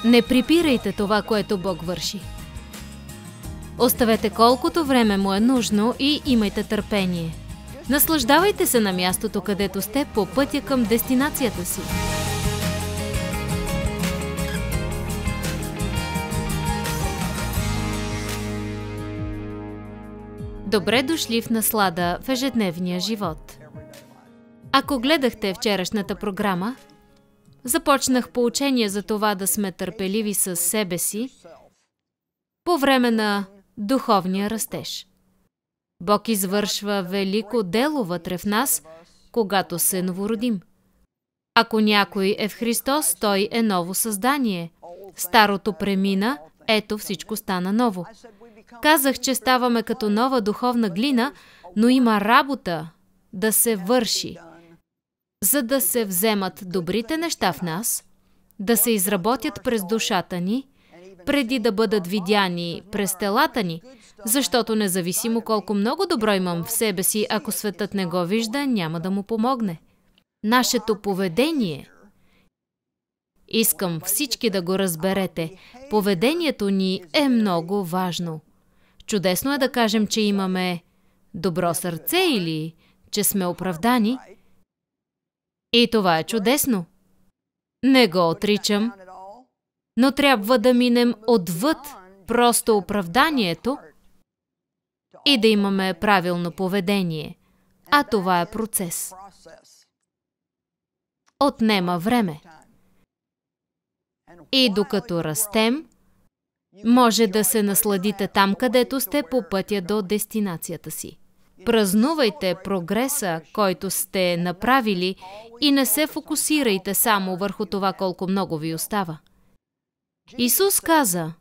Не припирайте това, което Бог върши. Оставете колкото време му е нужно и имайте търпение. Наслаждавайте се на мястото, където сте по пътя към дестинацията си. Добре дошли в наслада в ежедневния живот. Ако гледахте вчерашната програма, започнах поучение за това да сме търпеливи със себе си по време на духовния растеж. Бог извършва велико дело вътре в нас, когато се новородим. Ако някой е в Христос, той е ново създание. Старото премина, ето всичко стана ново. Казах, че ставаме като нова духовна глина, но има работа да се върши, за да се вземат добрите неща в нас, да се изработят през душата ни, преди да бъдат видяни през телата ни, защото независимо колко много добро имам в себе си, ако светът не го вижда, няма да му помогне. Нашето поведение, искам всички да го разберете, поведението ни е много важно. Чудесно е да кажем, че имаме добро сърце или че сме оправдани. И това е чудесно. Не го отричам, но трябва да минем отвъд просто оправданието и да имаме правилно поведение. А това е процес. Отнема време. И докато растем, може да се насладите там, където сте по пътя до дестинацията си. Празнувайте прогреса, който сте направили и не се фокусирайте само върху това колко много ви остава. Исус каза,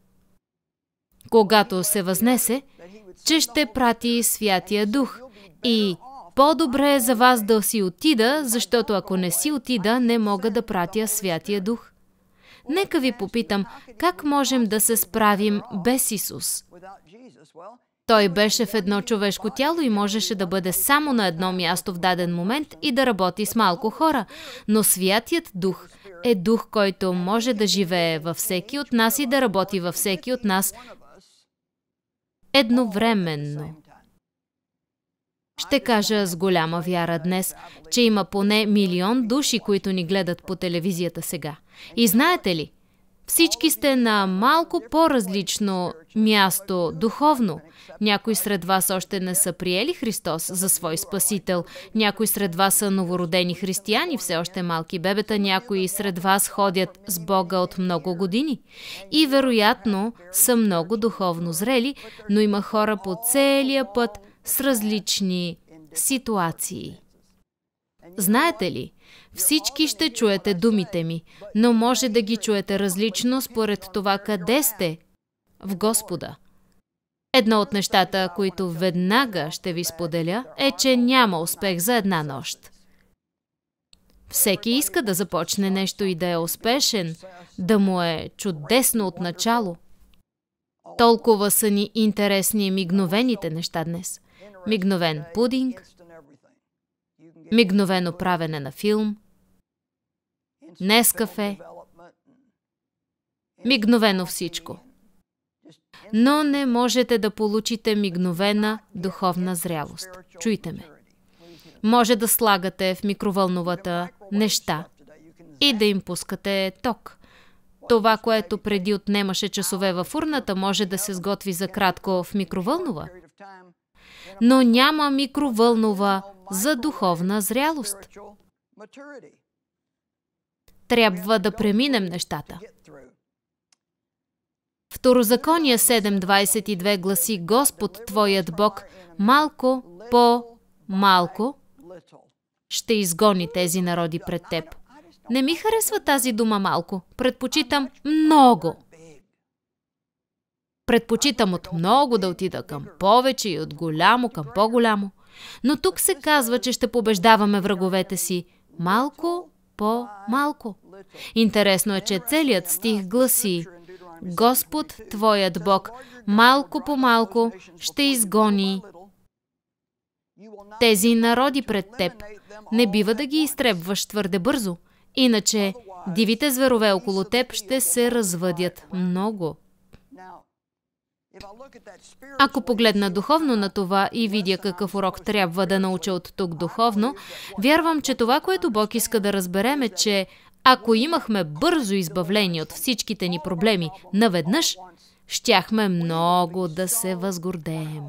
когато се възнесе, че ще прати Святия Дух и по-добре е за вас да си отида, защото ако не си отида, не мога да пратя Святия Дух. Нека ви попитам, как можем да се справим без Исус? Той беше в едно човешко тяло и можеше да бъде само на едно място в даден момент и да работи с малко хора. Но Святият Дух е Дух, който може да живее във всеки от нас и да работи във всеки от нас едновременно. Ще кажа с голяма вяра днес, че има поне 1 милион души, които ни гледат по телевизията сега. И знаете ли, всички сте на малко по-различно място духовно. Някои сред вас още не са приели Христос за свой Спасител. Някои сред вас са новородени християни, все още малки бебета. Някои сред вас ходят с Бога от много години. И вероятно са много духовно зрели, но има хора по целия път с различни ситуации. Знаете ли, всички ще чуете думите ми, но може да ги чуете различно според това къде сте в Господа. Едно от нещата, които веднага ще ви споделя, е, че няма успех за една нощ. Всеки иска да започне нещо и да е успешен, да му е чудесно от начало. Толкова са ни интересни мигновените неща днес. Мигновен пудинг, мигновено правене на филм, Нескафе, мигновено всичко. Но не можете да получите мигновена духовна зрялост. Чуйте ме. Може да слагате в микровълновата неща и да им пускате ток. Това, което преди отнемаше часове във фурната, може да се сготви за кратко в микровълнова. Но няма микровълнова за духовна зрялост. Трябва да преминем нещата. Второзаконие 7.22 гласи: Господ, твоят Бог, малко по малко ще изгони тези народи пред теб. Не ми харесва тази дума малко. Предпочитам много. Предпочитам от много да отида към повече и от голямо към по-голямо. Но тук се казва, че ще побеждаваме враговете си малко по малко. Интересно е, че целият стих гласи: Господ, твоят Бог, малко по малко ще изгони тези народи пред теб. Не бива да ги изтребваш твърде бързо, иначе Дивите зверове около теб ще се развъдят много. Ако погледна духовно на това и видя какъв урок трябва да науча от тук духовно, вярвам, че това, което Бог иска да разберем е, че ако имахме бързо избавление от всичките ни проблеми наведнъж, щяхме много да се възгордеем.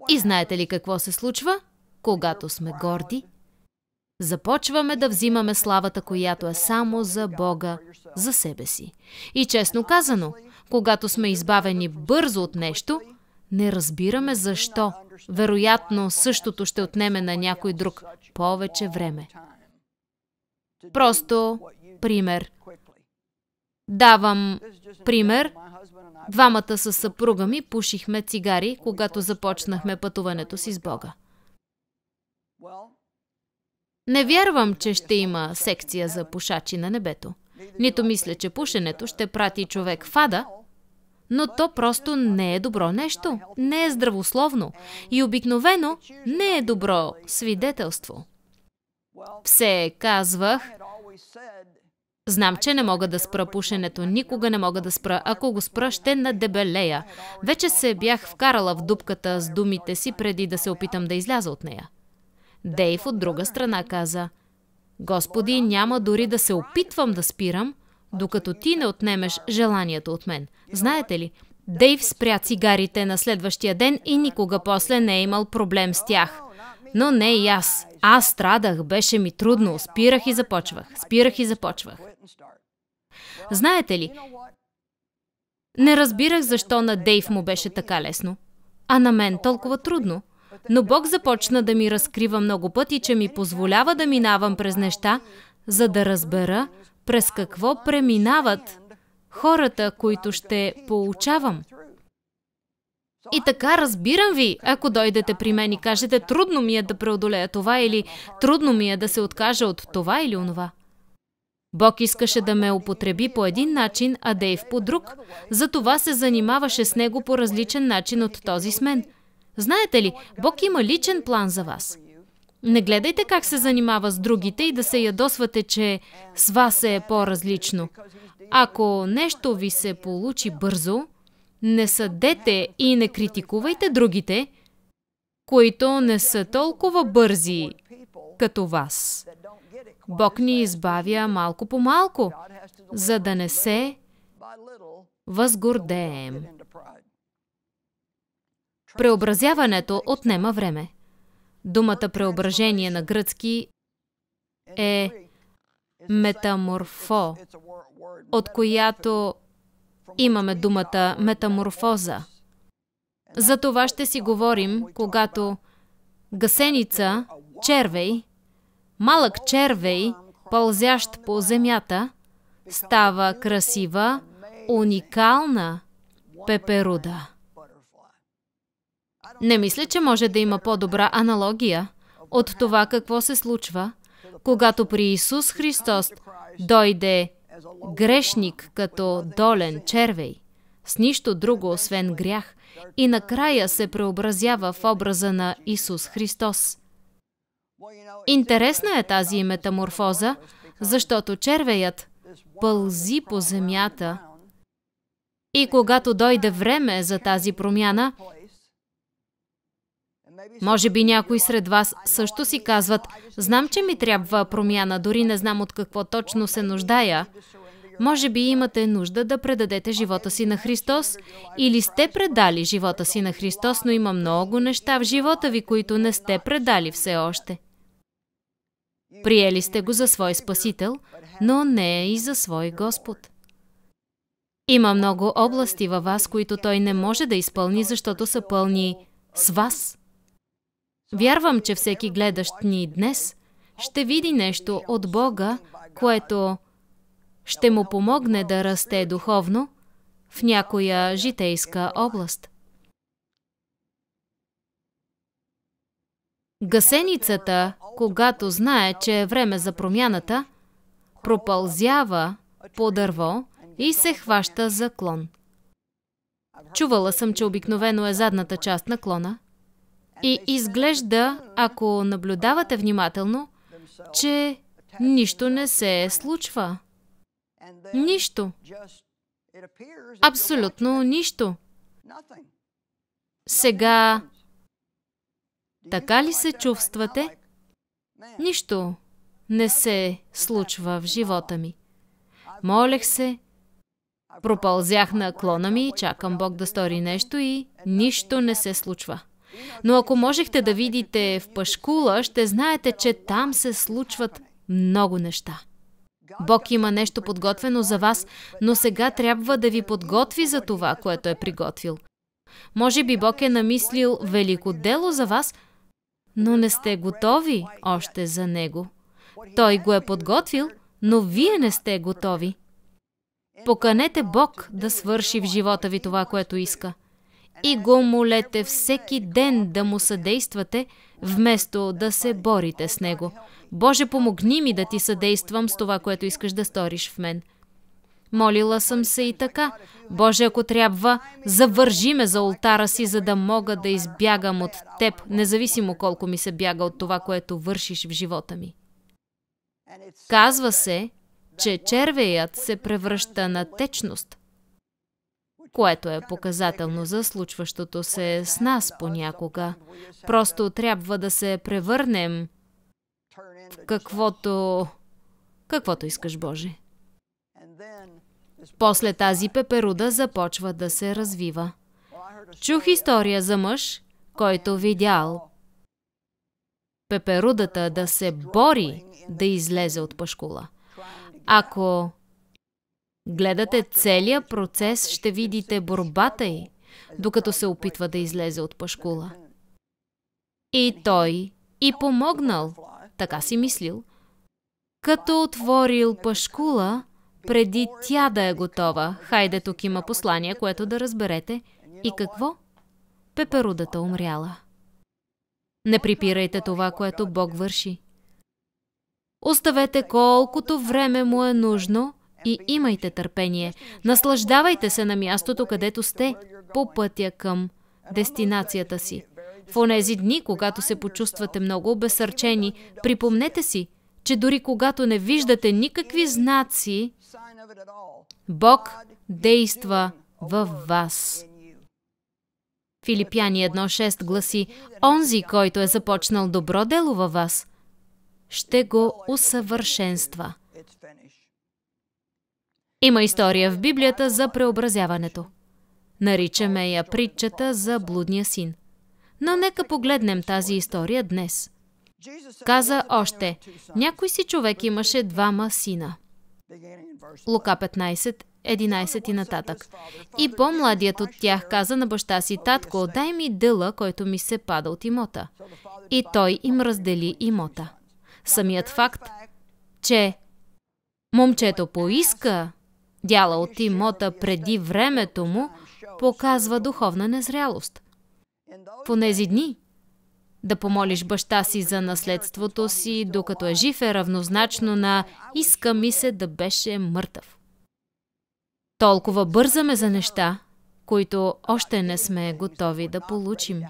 И знаете ли какво се случва? Когато сме горди, започваме да взимаме славата, която е само за Бога, за себе си. И честно казано, когато сме избавени бързо от нещо, не разбираме защо. Вероятно, същото ще отнеме на някой друг повече време. Просто пример. Давам пример. Двамата със съпруга ми пушихме цигари, когато започнахме пътуването си с Бога. Не вярвам, че ще има секция за пушачи на небето. Нито мисля, че пушенето ще прати човек в ада, но то просто не е добро нещо, не е здравословно и обикновено не е добро свидетелство. Все казвах, знам, че не мога да спра пушенето, никога не мога да спра. Ако го спра, ще надебелея. Вече се бях вкарала в дупката с думите си, преди да се опитам да изляза от нея. Дейв от друга страна каза, Господи, няма дори да се опитвам да спирам, докато ти не отнемеш желанието от мен. Знаете ли, Дейв спря цигарите на следващия ден и никога после не е имал проблем с тях. Но не и аз. Аз страдах, беше ми трудно, спирах и започвах. Знаете ли, не разбирах защо на Дейв му беше така лесно, а на мен толкова трудно. Но Бог започна да ми разкрива много пъти, че ми позволява да минавам през неща, за да разбера през какво преминават хората, които ще получавам. И така, разбирам ви, ако дойдете при мен и кажете, трудно ми е да преодолея това или трудно ми е да се откажа от това или онова. Бог искаше да ме употреби по един начин, а Дейв по друг. Затова се занимаваше с него по различен начин от този с мен. Знаете ли, Бог има личен план за вас. Не гледайте как се занимава с другите и да се ядосвате, че с вас е по-различно. Ако нещо ви се получи бързо, не съдете и не критикувайте другите, които не са толкова бързи като вас. Бог ни избавя малко по малко, за да не се възгордеем. Преобразяването отнема време. Думата преображение на гръцки е метаморфо, от която имаме думата метаморфоза. За това ще си говорим, когато гъсеница, червей, малък червей, пълзящ по земята, става красива, уникална пеперуда. Не мисля, че може да има по-добра аналогия от това какво се случва, когато при Исус Христос дойде грешник като долен червей, с нищо друго освен грях, и накрая се преобразява в образа на Исус Христос. Интересна е тази метаморфоза, защото червеят пълзи по земята и когато дойде време за тази промяна, може би някои сред вас също си казват, знам, че ми трябва промяна, дори не знам от какво точно се нуждая. Може би имате нужда да предадете живота си на Христос или сте предали живота си на Христос, но има много неща в живота ви, които не сте предали все още. Приели сте го за свой Спасител, но не и за свой Господ. Има много области във вас, които Той не може да изпълни, защото са пълни с вас. Вярвам, че всеки гледащ ни днес ще види нещо от Бога, което ще му помогне да расте духовно в някоя житейска област. Гъсеницата, когато знае, че е време за промяната, пропълзява по дърво и се хваща за клон. Чувала съм, че обикновено е задната част на клона и изглежда, ако наблюдавате внимателно, че нищо не се случва. Нищо. Абсолютно нищо. Сега, така ли се чувствате? Нищо не се случва в живота ми. Молех се, пропълзях на клона ми и чакам Бог да стори нещо и нищо не се случва. Но ако можехте да видите в Пашкула, ще знаете, че там се случват много неща. Бог има нещо подготвено за вас, но сега трябва да ви подготви за това, което е приготвил. Може би Бог е намислил велико дело за вас, но не сте готови още за него. Той го е подготвил, но вие не сте готови. Поканете Бог да свърши в живота ви това, което иска. И го молете всеки ден да му съдействате, вместо да се борите с него. Боже, помогни ми да ти съдействам с това, което искаш да сториш в мен. Молила съм се и така. Боже, ако трябва, завържи ме за олтара си, за да мога да избягам от Теб, независимо колко ми се бяга от това, което вършиш в живота ми. Казва се, че червеят се превръща на течност, което е показателно за случващото се с нас понякога. Просто трябва да се превърнем в каквото искаш, Боже. После тази пеперуда започва да се развива. Чух история за мъж, който видял пеперудата да се бори да излезе от пашкула. Ако гледате целия процес, ще видите борбата й, докато се опитва да излезе от пашкула. И той и помогнал, така си мислил, като отворил пашкула, преди тя да е готова. Хайде, тук има послание, което да разберете. И какво? Пеперудата умряла. Не припирайте това, което Бог върши. Оставете колкото време му е нужно и имайте търпение. Наслаждавайте се на мястото, където сте, по пътя към дестинацията си. В онези дни, когато се почувствате много обезсърчени, припомнете си, че дори когато не виждате никакви знаци, Бог действа във вас. Филипяни 1.6 гласи: онзи, който е започнал добро дело във вас, ще го усъвършенства. Има история в Библията за преобразяването. Наричаме я притчата за блудния син. Но нека погледнем тази история днес. Каза още: някой си човек имаше двама сина. Лука 15, 11 и нататък. И по-младият от тях каза на баща си: татко, дай ми дъла, който ми се пада от имота. И той им раздели имота. Самият факт, че момчето поиска дяла от имота преди времето му, показва духовна незрялост. В онези дни да помолиш баща си за наследството си, докато е жив, е равнозначно на иска ми се да беше мъртъв. Толкова бързаме за неща, които още не сме готови да получим.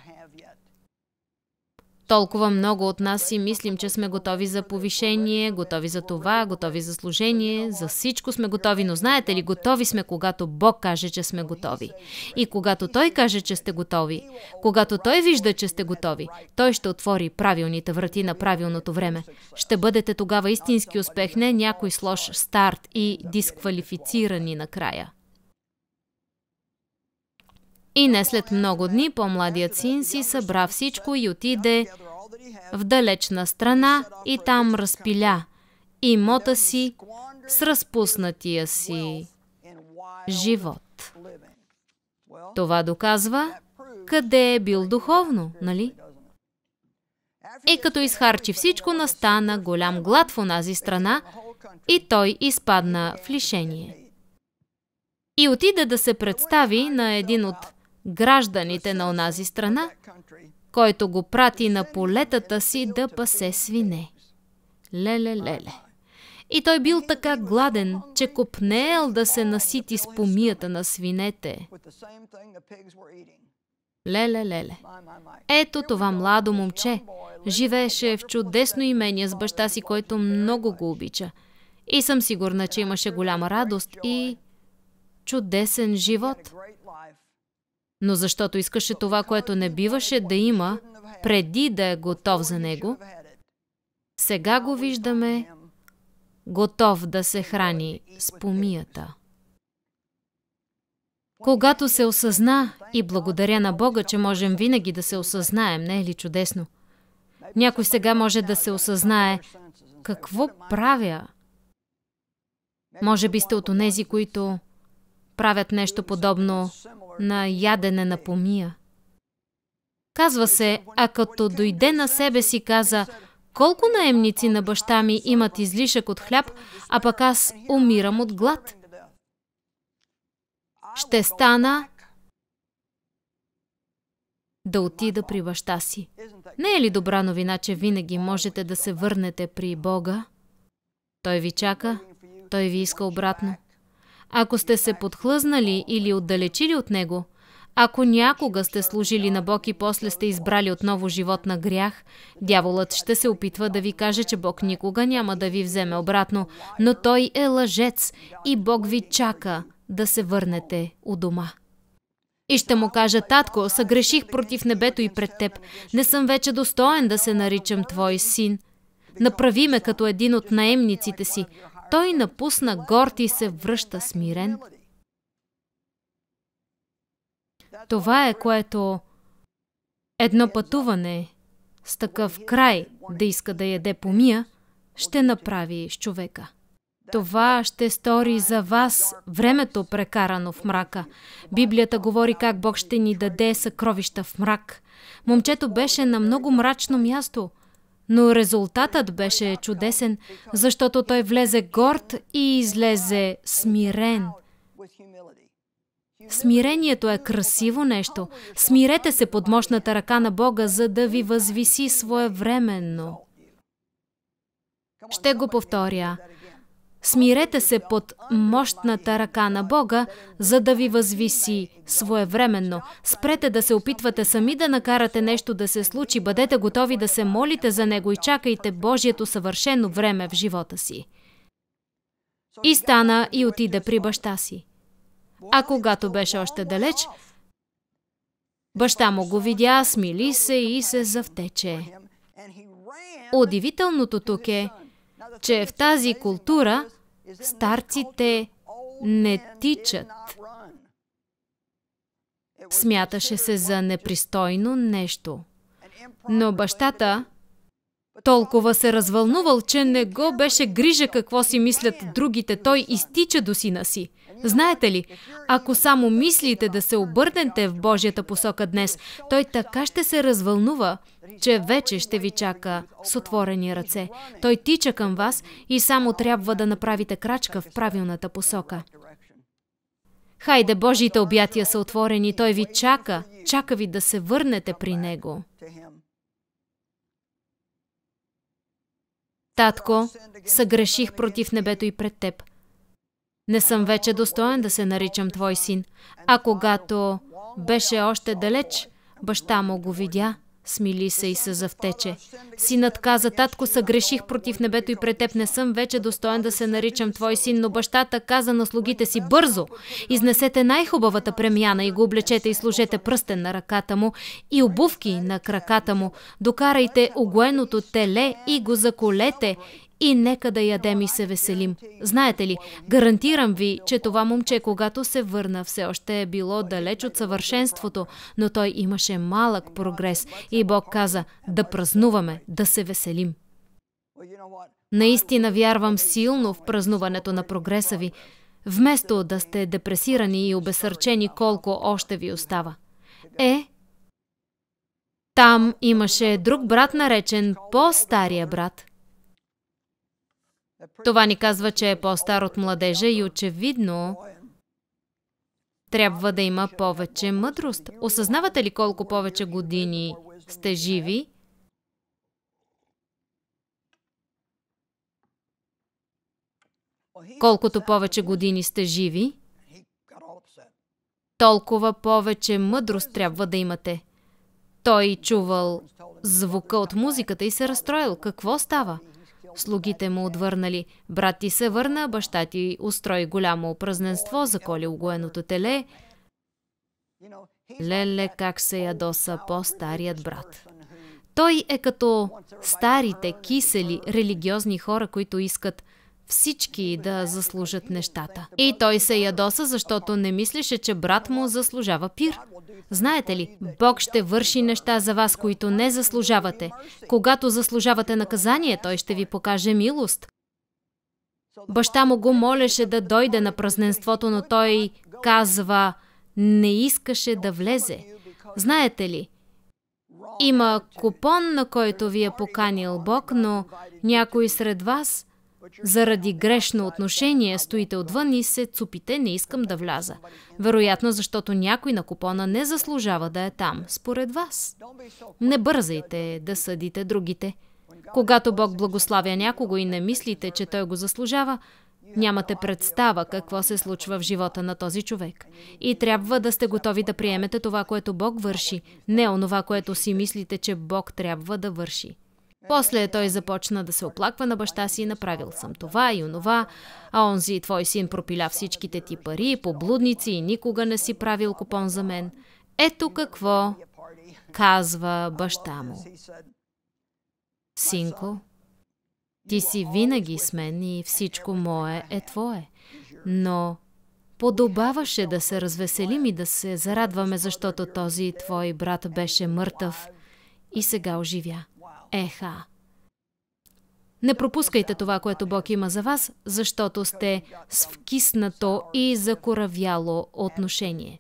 Толкова много от нас си мислим, че сме готови за повишение, готови за това, готови за служение, за всичко сме готови, но знаете ли, готови сме, когато Бог каже, че сме готови. И когато Той каже, че сте готови, когато Той вижда, че сте готови, Той ще отвори правилните врати на правилното време. Ще бъдете тогава истински успех, не някой с лош старт и дисквалифицирани накрая. И не след много дни по-младият син си събра всичко и отиде в далечна страна и там разпиля имота си с разпуснатия си живот. Това доказва къде е бил духовно, нали? И като изхарчи всичко, настана голям глад в онази страна и той изпадна в лишение. И отиде да се представи на един от гражданите на онази страна, който го прати на полетата си да пасе свине. Леле. И той бил така гладен, че копнеел да се насити с помията на свинете. Леле. Ето това младо момче живееше в чудесно имение с баща си, който много го обича. И съм сигурна, че имаше голяма радост и чудесен живот. Но защото искаше това, което не биваше да има, преди да е готов за него, сега го виждаме готов да се храни с помията. Когато се осъзна, и благодаря на Бога, че можем винаги да се осъзнаем, не е ли чудесно? Някой сега може да се осъзнае, какво правя? Може би сте от онези, които правят нещо подобно на ядене на помия. Казва се, а като дойде на себе си, каза: колко наемници на баща ми имат излишък от хляб, а пък аз умирам от глад. Ще стана да отида при баща си. Не е ли добра новина, че винаги можете да се върнете при Бога? Той ви чака, Той ви иска обратно. Ако сте се подхлъзнали или отдалечили от Него, ако някога сте служили на Бог и после сте избрали отново живот на грях, дяволът ще се опитва да ви каже, че Бог никога няма да ви вземе обратно, но той е лъжец и Бог ви чака да се върнете у дома. И ще му кажа: татко, съгреших против небето и пред теб. Не съм вече достоен да се наричам твой син. Направи ме като един от наемниците си. Той напусна горд и се връща смирен. Това е, което едно пътуване с такъв край да иска да яде помия, ще направи с човека. Това ще стори за вас времето прекарано в мрака. Библията говори как Бог ще ни даде съкровища в мрак. Момчето беше на много мрачно място, но резултатът беше чудесен, защото той влезе горд и излезе смирен. Смирението е красиво нещо. Смирете се под мощната ръка на Бога, за да ви възвиси своевременно. Ще го повторя. Смирете се под мощната ръка на Бога, за да ви възвиси своевременно. Спрете да се опитвате сами да накарате нещо да се случи. Бъдете готови да се молите за него и чакайте Божието съвършено време в живота си. И стана и отиде при баща си. А когато беше още далеч, баща му го видя, смили се и се завтече. Удивителното тук е, че в тази култура старците не тичат. Смяташе се за непристойно нещо. Но бащата толкова се развълнувал, че не го беше грижа какво си мислят другите. Той изтича до сина си. Знаете ли, ако само мислите да се обърнете в Божията посока днес, той така ще се развълнува, че вече ще ви чака с отворени ръце. Той тича към вас и само трябва да направите крачка в правилната посока. Хайде, Божиите обятия са отворени, той ви чака. Чака ви да се върнете при него. Татко, съгреших против небето и пред теб. Не съм вече достоен да се наричам твой син. А когато беше още далеч, баща му го видя, смили се и се завтече. Синът каза: татко, съгреших против небето и пред теб, не съм вече достоен да се наричам твой син, но бащата каза на слугите си: бързо, изнесете най-хубавата премяна и го облечете и сложете пръстен на ръката му и обувки на краката му, докарайте угоеното теле и го заколете и нека да ядем и се веселим. Знаете ли, гарантирам ви, че това момче, когато се върна, все още е било далеч от съвършенството, но той имаше малък прогрес и Бог каза: да празнуваме, да се веселим. Наистина вярвам силно в празнуването на прогреса ви, вместо да сте депресирани и обесърчени колко още ви остава. Там имаше друг брат, наречен по-стария брат. Това ни казва, че е по-стар от младежа и очевидно трябва да има повече мъдрост. Осъзнавате ли колко повече години сте живи? Колкото повече години сте живи, толкова повече мъдрост трябва да имате. Той чувал звука от музиката и се разстроил. Какво става? Слугите му отвърнали: брат ти се върна, баща ти устрои голямо празненство, заколи угоеното теле. Леле, как се ядоса по-старият брат. Той е като старите, кисели, религиозни хора, които искат всички да заслужат нещата. И той се ядоса, защото не мислеше, че брат му заслужава пир. Знаете ли, Бог ще върши неща за вас, които не заслужавате. Когато заслужавате наказание, Той ще ви покаже милост. Баща му го молеше да дойде на празненството, но той казва, не искаше да влезе. Знаете ли, има купон, на който ви е поканил Бог, но някой сред вас заради грешно отношение стоите отвън и се цупите, не искам да вляза. Вероятно, защото някой на купона не заслужава да е там, според вас. Не бързайте да съдите другите. Когато Бог благославя някого и не мислите, че той го заслужава, нямате представа какво се случва в живота на този човек. И трябва да сте готови да приемете това, което Бог върши, не онова, което си мислите, че Бог трябва да върши. После той започна да се оплаква на баща си: направил съм това и онова, а онзи твой син пропиля всичките ти пари по блудници и никога не си правил купон за мен. Ето какво казва баща му. Синко, ти си винаги с мен и всичко мое е твое, но подобаваше да се развеселим и да се зарадваме, защото този твой брат беше мъртъв и сега оживя. Еха! Не пропускайте това, което Бог има за вас, защото сте с вкиснато и закоравяло отношение.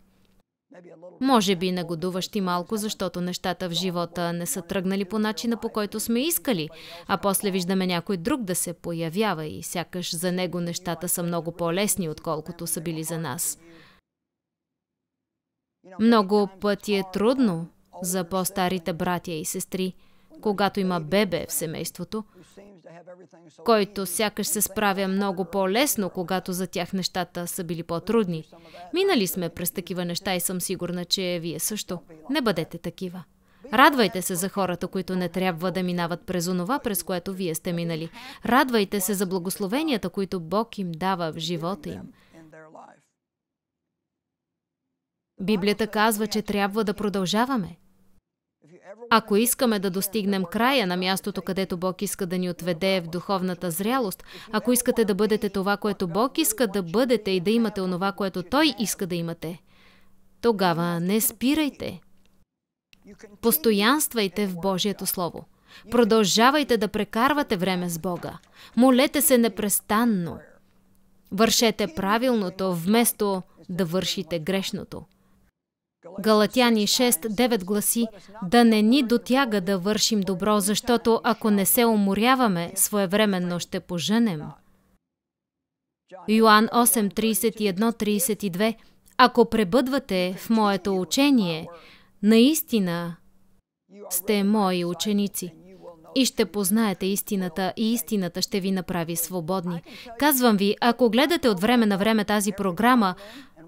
Може би негодуващи малко, защото нещата в живота не са тръгнали по начина, по който сме искали, а после виждаме някой друг да се появява и сякаш за него нещата са много по-лесни, отколкото са били за нас. Много пъти е трудно за по-старите братя и сестри, когато има бебе в семейството, който сякаш се справя много по-лесно, когато за тях нещата са били по-трудни. Минали сме през такива неща и съм сигурна, че вие също. Не бъдете такива. Радвайте се за хората, които не трябва да минават през онова, през което вие сте минали. Радвайте се за благословенията, които Бог им дава в живота им. Библията казва, че трябва да продължаваме. Ако искаме да достигнем края на мястото, където Бог иска да ни отведе в духовната зрялост, ако искате да бъдете това, което Бог иска да бъдете и да имате онова, което Той иска да имате, тогава не спирайте. Постоянствайте в Божието Слово. Продължавайте да прекарвате време с Бога. Молете се непрестанно. Вършете правилното, вместо да вършите грешното. Галатяни 6:9 гласи: да не ни дотяга да вършим добро, защото ако не се уморяваме, своевременно ще пожънем. Йоан 8:31-32: ако пребъдвате в моето учение, наистина сте мои ученици и ще познаете истината и истината ще ви направи свободни. Казвам ви, ако гледате от време на време тази програма,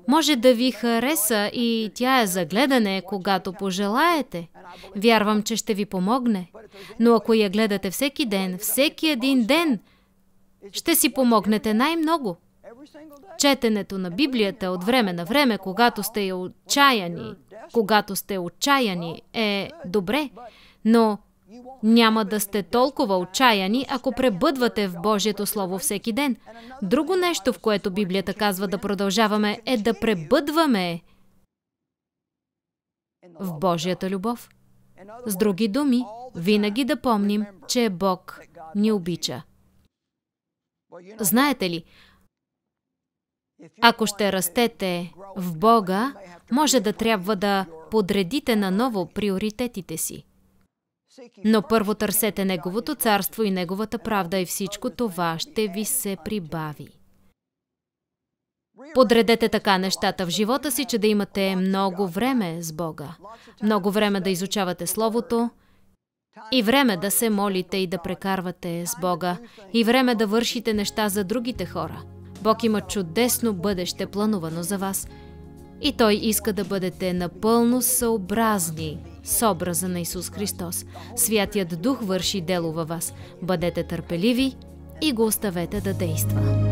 може да ви хареса и тя е за гледане, когато пожелаете. Вярвам, че ще ви помогне. Но ако я гледате всеки ден, всеки един ден, ще си помогнете най-много. Четенето на Библията от време на време, когато сте отчаяни, е добре, но няма да сте толкова отчаяни, ако пребъдвате в Божието Слово всеки ден. Друго нещо, в което Библията казва да продължаваме, е да пребъдваме в Божията любов. С други думи, винаги да помним, че Бог ни обича. Знаете ли, ако ще растете в Бога, може да трябва да подредите наново приоритетите си. Но първо търсете Неговото царство и Неговата правда и всичко това ще ви се прибави. Подредете така нещата в живота си, че да имате много време с Бога. Много време да изучавате Словото и време да се молите и да прекарвате с Бога и време да вършите неща за другите хора. Бог има чудесно бъдеще планувано за вас. И Той иска да бъдете напълно съобразни с образа на Исус Христос. Святият Дух върши дело във вас. Бъдете търпеливи и го оставете да действа.